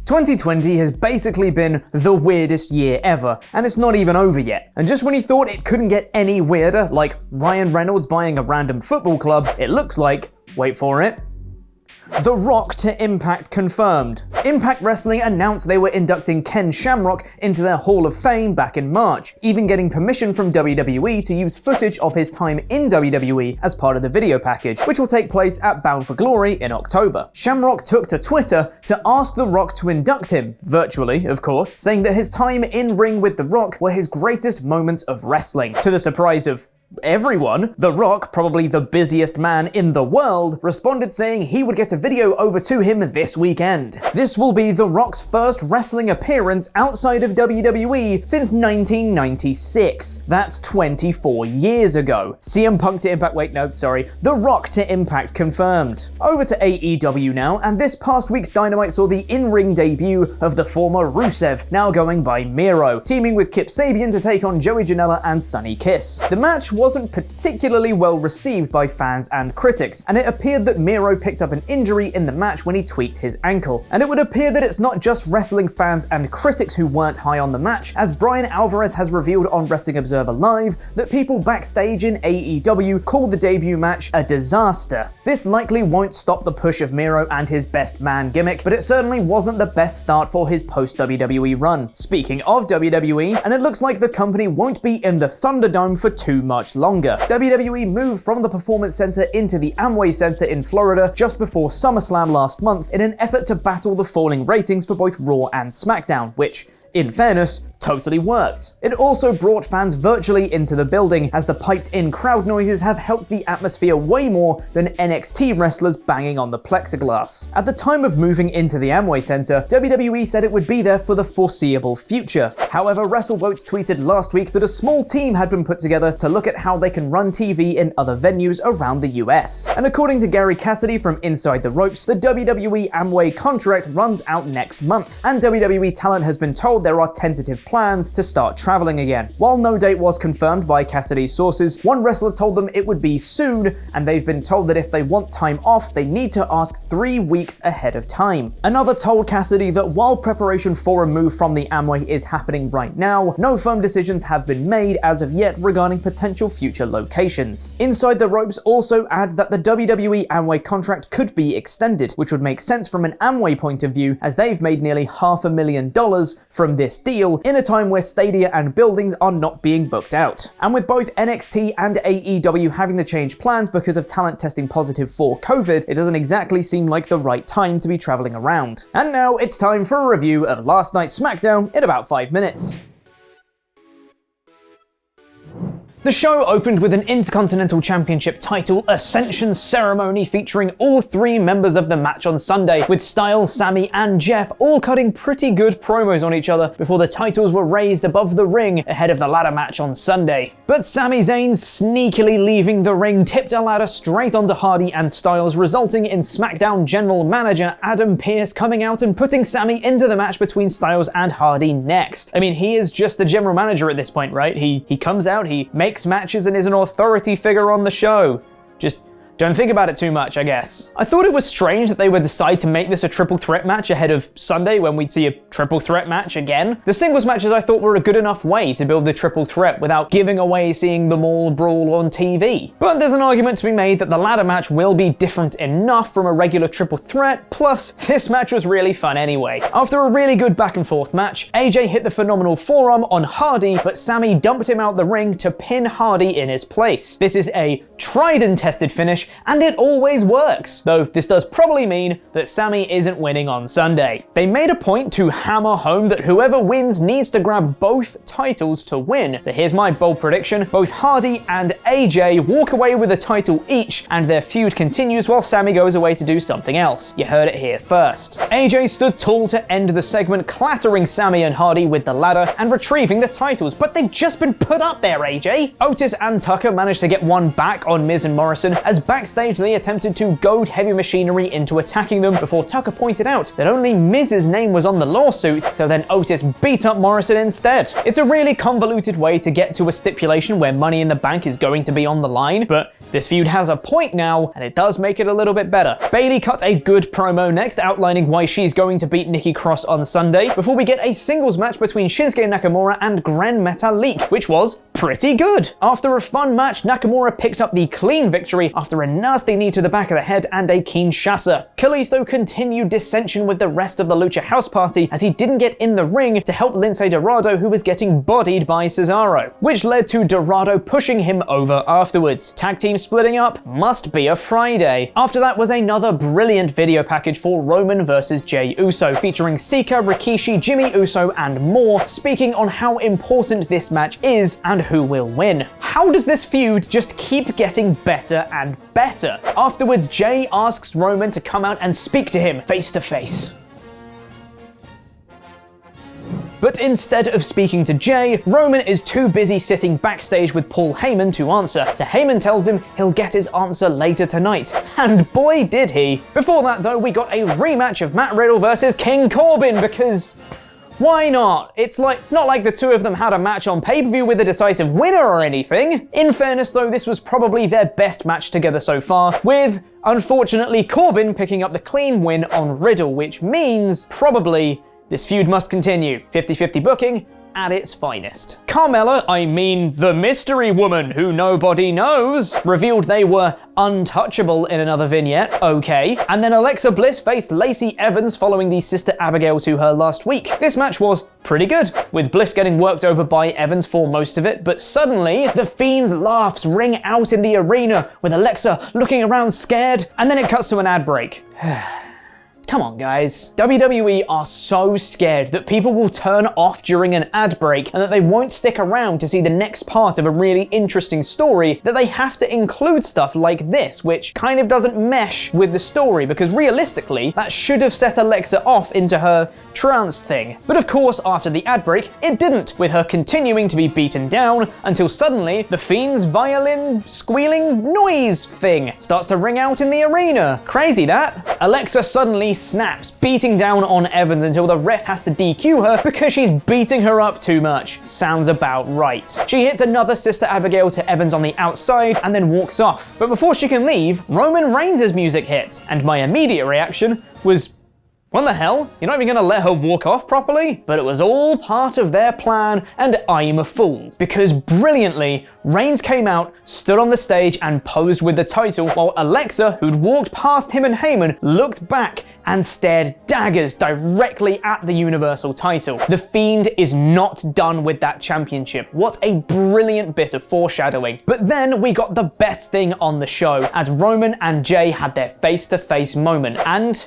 2020 has basically been the weirdest year ever, and it's not even over yet. And just when you thought it couldn't get any weirder, like Ryan Reynolds buying a random football club, it looks like, wait for it, The Rock to Impact confirmed. Impact Wrestling announced they were inducting Ken Shamrock into their Hall of Fame back in March, even getting permission from WWE to use footage of his time in WWE as part of the video package, which will take place at Bound for Glory in October. Shamrock took to Twitter to ask The Rock to induct him, virtually, of course, saying that his time in ring with The Rock were his greatest moments of wrestling. To the surprise of everyone, The Rock, probably the busiest man in the world, responded saying he would get a video over to him this weekend. This will be The Rock's first wrestling appearance outside of WWE since 1996. That's 24 years ago. CM Punk to Impact, The Rock to Impact confirmed. Over to AEW now, and this past week's Dynamite saw the in-ring debut of the former Rusev, now going by Miro, teaming with Kip Sabian to take on Joey Janela and Sonny Kiss. The match wasn't particularly well received by fans and critics, and it appeared that Miro picked up an injury in the match when he tweaked his ankle. And it would appear that it's not just wrestling fans and critics who weren't high on the match, as Brian Alvarez has revealed on Wrestling Observer Live that people backstage in AEW called the debut match a disaster. This likely won't stop the push of Miro and his best man gimmick, but it certainly wasn't the best start for his post-WWE run. Speaking of WWE, and it looks like the company won't be in the Thunderdome for too much longer. WWE moved from the Performance Center into the Amway Center in Florida just before SummerSlam last month in an effort to battle the falling ratings for both Raw and SmackDown, which, in fairness, totally worked. It also brought fans virtually into the building, as the piped-in crowd noises have helped the atmosphere way more than NXT wrestlers banging on the plexiglass. At the time of moving into the Amway Center, WWE said it would be there for the foreseeable future. However, WrestleVotes tweeted last week that a small team had been put together to look at how they can run TV in other venues around the US. And according to Gary Cassidy from Inside the Ropes, the WWE Amway contract runs out next month, and WWE talent has been told there are tentative plans to start traveling again. While no date was confirmed by Cassidy's sources, one wrestler told them it would be soon, and they've been told that if they want time off, they need to ask 3 weeks ahead of time. Another told Cassidy that while preparation for a move from the Amway is happening right now, no firm decisions have been made as of yet regarding potential future locations. Inside the Ropes also add that the WWE Amway contract could be extended, which would make sense from an Amway point of view, as they've made nearly $500,000 from this deal in a time where stadia and buildings are not being booked out. And with both NXT and AEW having to change plans because of talent testing positive for COVID, it doesn't exactly seem like the right time to be traveling around. And now it's time for a review of last night's SmackDown in about 5 minutes. The show opened with an Intercontinental Championship title Ascension ceremony featuring all 3 members of the match on Sunday, with Styles, Sami, and Jeff all cutting pretty good promos on each other before the titles were raised above the ring ahead of the ladder match on Sunday. But Sami Zayn sneakily leaving the ring tipped a ladder straight onto Hardy and Styles, resulting in SmackDown General Manager Adam Pearce coming out and putting Sami into the match between Styles and Hardy next. I mean, he is just the general manager at this point, right? He comes out, he makes matches and is an authority figure on the show. Just don't think about it too much, I guess. I thought it was strange that they would decide to make this a triple threat match ahead of Sunday when we'd see a triple threat match again. The singles matches I thought were a good enough way to build the triple threat without giving away seeing them all brawl on TV. But there's an argument to be made that the ladder match will be different enough from a regular triple threat, plus this match was really fun anyway. After a really good back and forth match, AJ hit the phenomenal forearm on Hardy, but Sami dumped him out the ring to pin Hardy in his place. This is a tried and tested finish, and it always works, though this does probably mean that Sami isn't winning on Sunday. They made a point to hammer home that whoever wins needs to grab both titles to win. So here's my bold prediction: both Hardy and AJ walk away with a title each, and their feud continues while Sami goes away to do something else. You heard it here first. AJ stood tall to end the segment, clattering Sami and Hardy with the ladder and retrieving the titles, but they've just been put up there, AJ. Otis and Tucker managed to get one back on Miz and Morrison, as backstage they attempted to goad Heavy Machinery into attacking them before Tucker pointed out that only Miz's name was on the lawsuit, so then Otis beat up Morrison instead. It's a really convoluted way to get to a stipulation where Money in the Bank is going to be on the line, but This feud has a point now, and it does make it a little bit better. Bayley cut a good promo next, outlining why she's going to beat Nikki Cross on Sunday, before we get a singles match between Shinsuke Nakamura and Gran Metalik, which was pretty good. After a fun match, Nakamura picked up the clean victory after a nasty knee to the back of the head and a Kinshasa. Kalisto continued dissension with the rest of the Lucha House Party as he didn't get in the ring to help Lince Dorado, who was getting bodied by Cesaro, which led to Dorado pushing him over afterwards. Tag team splitting up must be a Friday. After that was another brilliant video package for Roman vs Jey Uso, featuring Sika, Rikishi, Jimmy Uso, and more, speaking on how important this match is and who will win. How does this feud just keep getting better and better? Afterwards, Jey asks Roman to come out and speak to him face to face. But instead of speaking to Jey, Roman is too busy sitting backstage with Paul Heyman to answer, so Heyman tells him he'll get his answer later tonight. And boy did he! Before that though, we got a rematch of Matt Riddle versus King Corbin, because why not? It's not like the two of them had a match on pay-per-view with a decisive winner or anything. In fairness though, this was probably their best match together so far, with, unfortunately, Corbin picking up the clean win on Riddle, which means probably this feud must continue. 50-50 booking at its finest. Carmella, I mean the mystery woman who nobody knows, revealed they were untouchable in another vignette, okay. And then Alexa Bliss faced Lacey Evans following the Sister Abigail to her last week. This match was pretty good, with Bliss getting worked over by Evans for most of it, but suddenly the Fiend's laughs ring out in the arena with Alexa looking around scared, and then it cuts to an ad break. Come on, guys. WWE are so scared that people will turn off during an ad break and that they won't stick around to see the next part of a really interesting story that they have to include stuff like this, which kind of doesn't mesh with the story, because realistically, that should have set Alexa off into her trance thing. But of course, after the ad break, it didn't, with her continuing to be beaten down until suddenly the Fiend's violin squealing noise thing starts to ring out in the arena. Crazy that. Alexa suddenly snaps, beating down on Evans until the ref has to DQ her because she's beating her up too much. Sounds about right. She hits another Sister Abigail to Evans on the outside and then walks off. But before she can leave, Roman Reigns' music hits, and my immediate reaction was, what the hell? You're not even gonna let her walk off properly? But it was all part of their plan, and I'm a fool. Because brilliantly, Reigns came out, stood on the stage, and posed with the title, while Alexa, who'd walked past him and Heyman, looked back and stared daggers directly at the Universal title. The Fiend is not done with that championship. What a brilliant bit of foreshadowing. But then we got the best thing on the show, as Roman and Jey had their face-to-face moment, and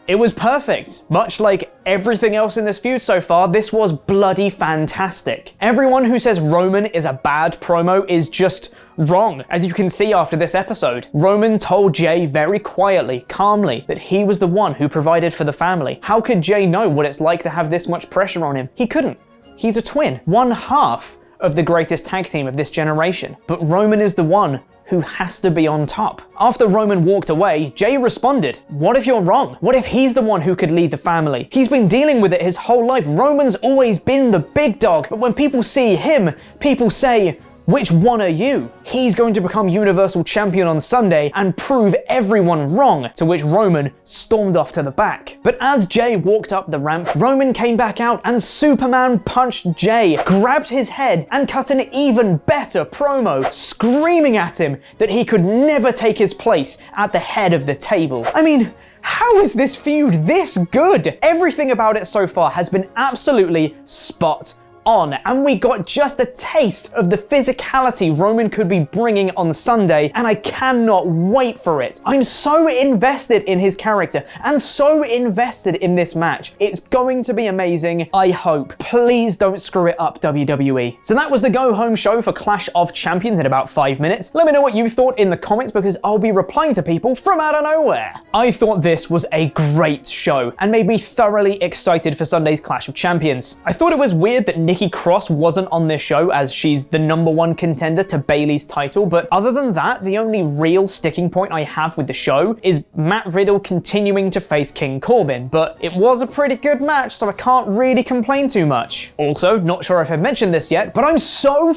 it was perfect. Much like everything else in this feud so far, this was bloody fantastic. Everyone who says Roman is a bad promo is just wrong, as you can see after this episode. Roman told Jey very quietly, calmly, that he was the one who provided for the family. How could Jey know what it's like to have this much pressure on him? He couldn't. He's a twin. One half of the greatest tag team of this generation. But Roman is the one who has to be on top. After Roman walked away, Jey responded, what if you're wrong? What if he's the one who could lead the family? He's been dealing with it his whole life. Roman's always been the big dog, but when people see him, people say, which one are you? He's going to become Universal Champion on Sunday and prove everyone wrong, to which Roman stormed off to the back. But as Jey walked up the ramp, Roman came back out and Superman punched Jey, grabbed his head, and cut an even better promo, screaming at him that he could never take his place at the head of the table. I mean, how is this feud this good? Everything about it so far has been absolutely spot on, and we got just a taste of the physicality Roman could be bringing on Sunday, and I cannot wait for it. I'm so invested in his character and so invested in this match. It's going to be amazing, I hope. Please don't screw it up, WWE. So that was the go home show for Clash of Champions in about 5 minutes. Let me know what you thought in the comments, because I'll be replying to people from out of nowhere. I thought this was a great show and made me thoroughly excited for Sunday's Clash of Champions. I thought it was weird that Nikki Cross wasn't on this show, as she's the #1 contender to Bayley's title, but other than that, the only real sticking point I have with the show is Matt Riddle continuing to face King Corbin, but it was a pretty good match, so I can't really complain too much. Also, not sure if I've mentioned this yet, but I'm so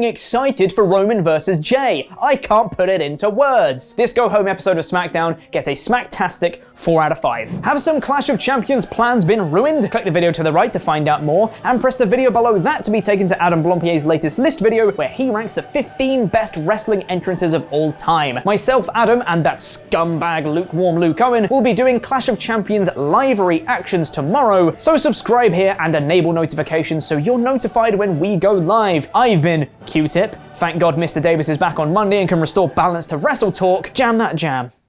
excited for Roman versus Jay. I can't put it into words. This go-home episode of SmackDown gets a smacktastic 4 out of 5. Have some Clash of Champions plans been ruined? Click the video to the right to find out more, and press the video below that to be taken to Adam Blompier's latest list video where he ranks the 15 best wrestling entrances of all time. Myself, Adam, and that scumbag lukewarm Luke Owen will be doing Clash of Champions live reactions tomorrow, so subscribe here and enable notifications so you're notified when we go live. I've been Q-Tip. Thank God Mr. Davis is back on Monday and can restore balance to WrestleTalk. Jam that jam.